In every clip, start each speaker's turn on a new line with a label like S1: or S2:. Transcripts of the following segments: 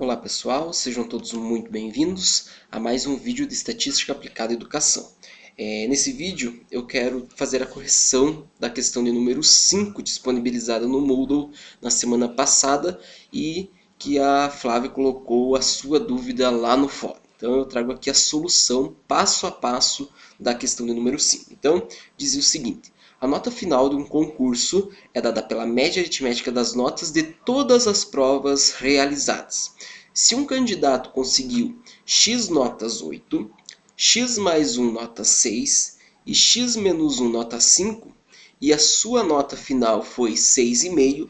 S1: Olá pessoal, sejam todos muito bem-vindos a mais um vídeo de Estatística Aplicada à Educação. Nesse vídeo eu quero fazer a correção da questão de número 5 disponibilizada no Moodle na semana passada e que a Flávia colocou a sua dúvida lá no fórum. Então eu trago aqui a solução passo a passo da questão de número 5. Então dizia o seguinte: a nota final de um concurso é dada pela média aritmética das notas de todas as provas realizadas. Se um candidato conseguiu x notas 8, x mais 1 nota 6 e x menos 1 nota 5, e a sua nota final foi 6,5,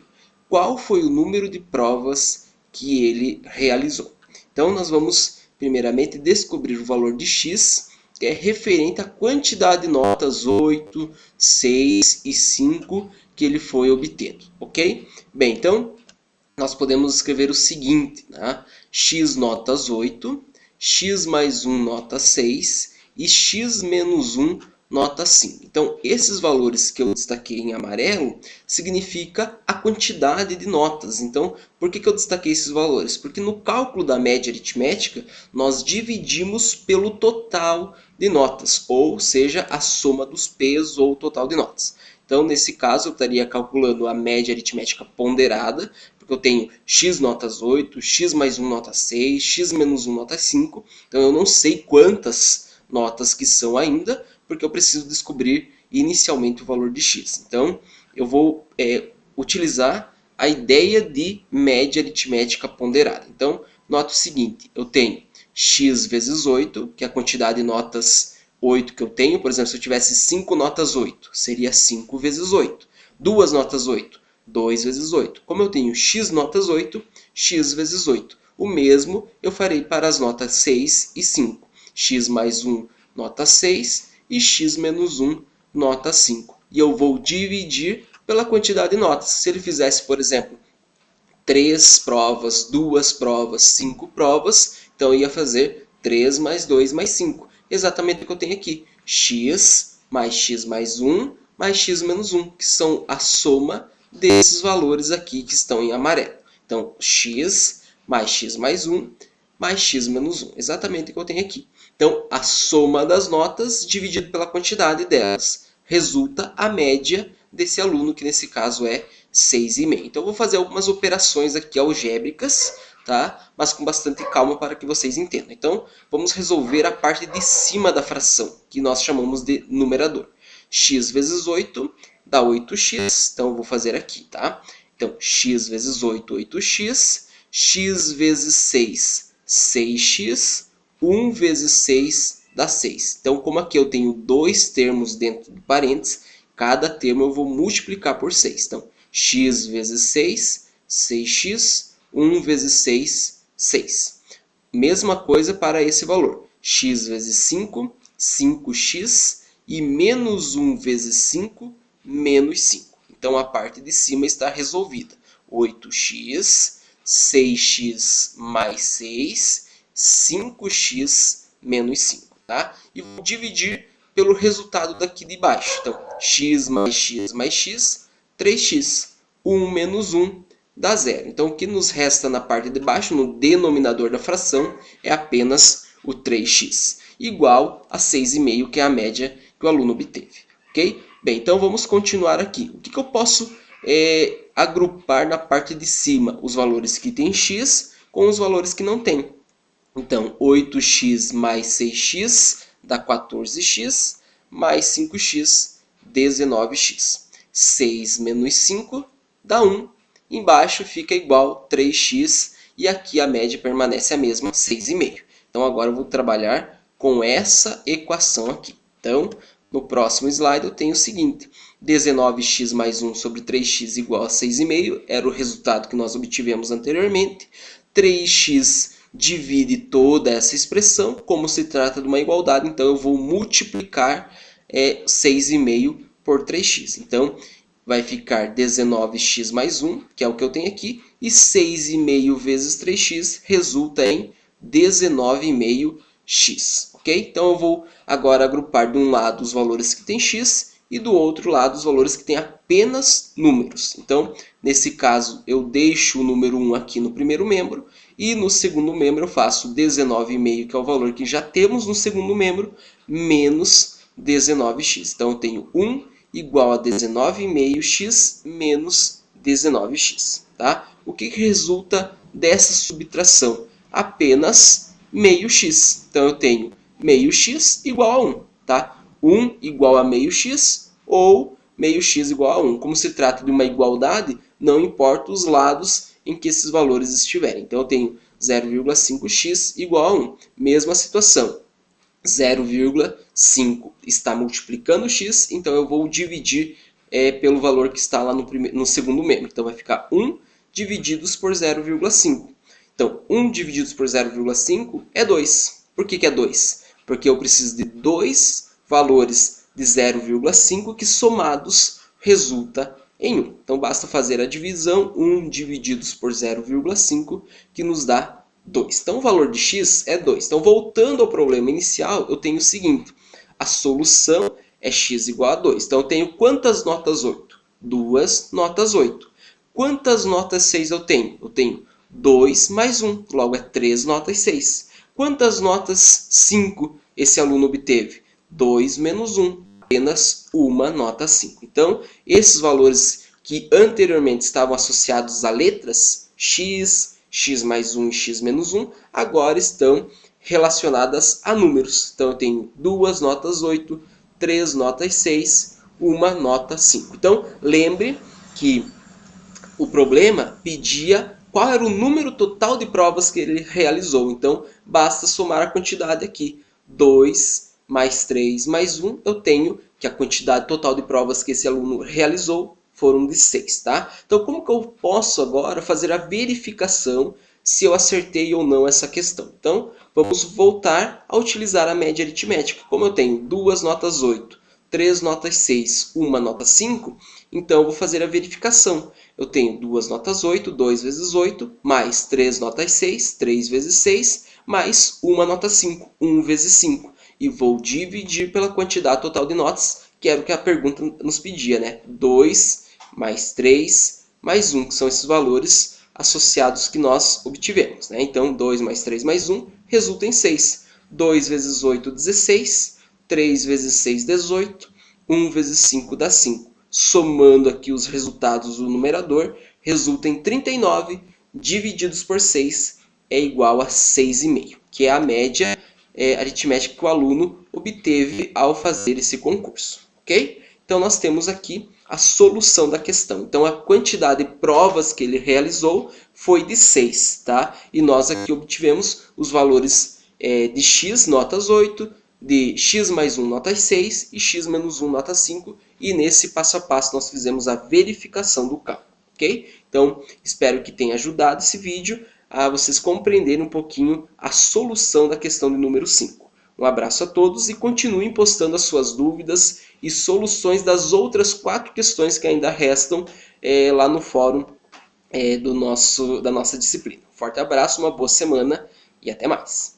S1: qual foi o número de provas que ele realizou? Então nós vamos primeiramente descobrir o valor de x, que é referente à quantidade de notas 8, 6 e 5 que ele foi obtendo, ok? Bem, então nós podemos escrever o seguinte, né? X notas 8, x mais 1 nota 6 e x menos 1 nota 5. Então, esses valores que eu destaquei em amarelo significa a quantidade de notas. Então, por que eu destaquei esses valores? Porque no cálculo da média aritmética, nós dividimos pelo total de notas, ou seja, a soma dos P's ou o total de notas. Então, nesse caso, eu estaria calculando a média aritmética ponderada, porque eu tenho x notas 8, x mais 1 nota 6, x menos 1 nota 5. Então, eu não sei quantas notas que são ainda, porque eu preciso descobrir inicialmente o valor de x. Então, eu vou utilizar a ideia de média aritmética ponderada. Então, nota o seguinte: eu tenho x vezes 8, que é a quantidade de notas 8 que eu tenho. Por exemplo, se eu tivesse 5 notas 8, seria 5 vezes 8. 2 notas 8, 2 vezes 8. Como eu tenho x notas 8, x vezes 8. O mesmo eu farei para as notas 6 e 5. X mais 1, nota 6, e x menos 1, nota 5. E eu vou dividir pela quantidade de notas. Se ele fizesse, por exemplo, 3 provas, 2 provas, 5 provas, então eu ia fazer 3 mais 2 mais 5. Exatamente o que eu tenho aqui. X mais 1 mais x menos 1, que são a soma desses valores aqui que estão em amarelo. Então, x mais 1 mais x menos 1. Exatamente o que eu tenho aqui. Então, a soma das notas dividido pela quantidade delas resulta a média desse aluno, que nesse caso é 6,5. Então, eu vou fazer algumas operações aqui algébricas, tá? Mas com bastante calma para que vocês entendam. Então, vamos resolver a parte de cima da fração, que nós chamamos de numerador. X vezes 8 dá 8x, então eu vou fazer aqui, tá? Então, x vezes 8, 8x, x vezes 6, 6x, 1 vezes 6 dá 6. Então, como aqui eu tenho dois termos dentro de parênteses, cada termo eu vou multiplicar por 6. Então, x vezes 6, 6x, 1 vezes 6, 6. Mesma coisa para esse valor. X vezes 5, 5x, e menos 1 vezes 5, menos 5. Então, a parte de cima está resolvida. 8x, 6x mais 6, 5x menos 5. Tá? E vou dividir pelo resultado daqui de baixo. Então, x mais x, 3x. 1 menos 1 dá 0. Então, o que nos resta na parte de baixo, no denominador da fração, é apenas o 3x, igual a 6,5, que é a média que o aluno obteve. Ok? Bem, então vamos continuar aqui. O que eu posso agrupar na parte de cima? Os valores que tem x com os valores que não tem. Então, 8x mais 6x dá 14x, mais 5x, 19x. 6 menos 5 dá 1. Embaixo fica igual 3x e aqui a média permanece a mesma, 6,5. Então, agora eu vou trabalhar com essa equação aqui. Então, no próximo slide eu tenho o seguinte: 19x mais 1 sobre 3x igual a 6,5, era o resultado que nós obtivemos anteriormente. 3x divide toda essa expressão, como se trata de uma igualdade, então eu vou multiplicar 6,5 por 3x. Então, vai ficar 19x mais 1, que é o que eu tenho aqui, e 6,5 vezes 3x resulta em 19,5x. Ok? Então, eu vou agora agrupar de um lado os valores que tem x e do outro lado os valores que tem apenas números. Então, nesse caso, eu deixo o número 1 aqui no primeiro membro E no segundo membro eu faço 19,5, que é o valor que já temos no segundo membro, menos 19x. Então eu tenho 1 igual a 19,5x menos 19x. Tá? O que resulta dessa subtração? Apenas meio x. Então eu tenho meio x igual a 1. Tá? 1 igual a meio x ou meio x igual a 1. Como se trata de uma igualdade, não importa os lados em que esses valores estiverem. Então eu tenho 0,5x igual a 1. Mesma situação. 0,5 está multiplicando x, então eu vou dividir pelo valor que está lá no segundo membro. Então vai ficar 1 divididos por 0,5. Então 1 divididos por 0,5 é 2. Por que é 2? Porque eu preciso de dois valores de 0,5 que somados resulta em 1. Então basta fazer a divisão, 1 divididos por 0,5, que nos dá 2. Então o valor de x é 2. Então voltando ao problema inicial, eu tenho o seguinte, a solução é x igual a 2. Então eu tenho quantas notas 8? Duas notas 8. Quantas notas 6 eu tenho? Eu tenho 2 mais 1, logo é 3 notas 6. Quantas notas 5 esse aluno obteve? 2 menos 1, apenas uma nota 5. Então, esses valores que anteriormente estavam associados a letras, x, x mais 1 e x menos 1, agora estão relacionadas a números. Então, eu tenho duas notas 8, 3 notas 6, uma nota 5. Então, lembre que o problema pedia qual era o número total de provas que ele realizou. Então, basta somar a quantidade aqui. 2 mais 3 mais 1, eu tenho que a quantidade total de provas que esse aluno realizou foram de 6. Tá? Então, como que eu posso agora fazer a verificação se eu acertei ou não essa questão? Então, vamos voltar a utilizar a média aritmética. Como eu tenho duas notas 8, 3 notas 6, uma nota 5, então eu vou fazer a verificação. Eu tenho duas notas 8, 2 vezes 8, mais 3 notas 6, 3 vezes 6, mais uma nota 5, 1 vezes 5. E vou dividir pela quantidade total de notas, que era o que a pergunta nos pedia, né? 2 mais 3 mais 1, que são esses valores associados que nós obtivemos, né? Então, 2 mais 3 mais 1 resulta em 6. 2 vezes 8, 16. 3 vezes 6, 18. 1 vezes 5 dá 5. Somando aqui os resultados do numerador, resulta em 39, divididos por 6 é igual a 6,5, que é a média aritmética que o aluno obteve ao fazer esse concurso. Ok? Então, nós temos aqui a solução da questão. Então, a quantidade de provas que ele realizou foi de 6. Tá? E nós aqui obtivemos os valores de x, notas 8, de x mais 1, nota 6, e x menos 1, nota 5. E nesse passo a passo nós fizemos a verificação do cálculo. Ok? Então, espero que tenha ajudado esse vídeo a vocês compreenderem um pouquinho a solução da questão de número 5. Um abraço a todos e continuem postando as suas dúvidas e soluções das outras 4 questões que ainda restam lá no fórum da nossa disciplina. Forte abraço, uma boa semana e até mais!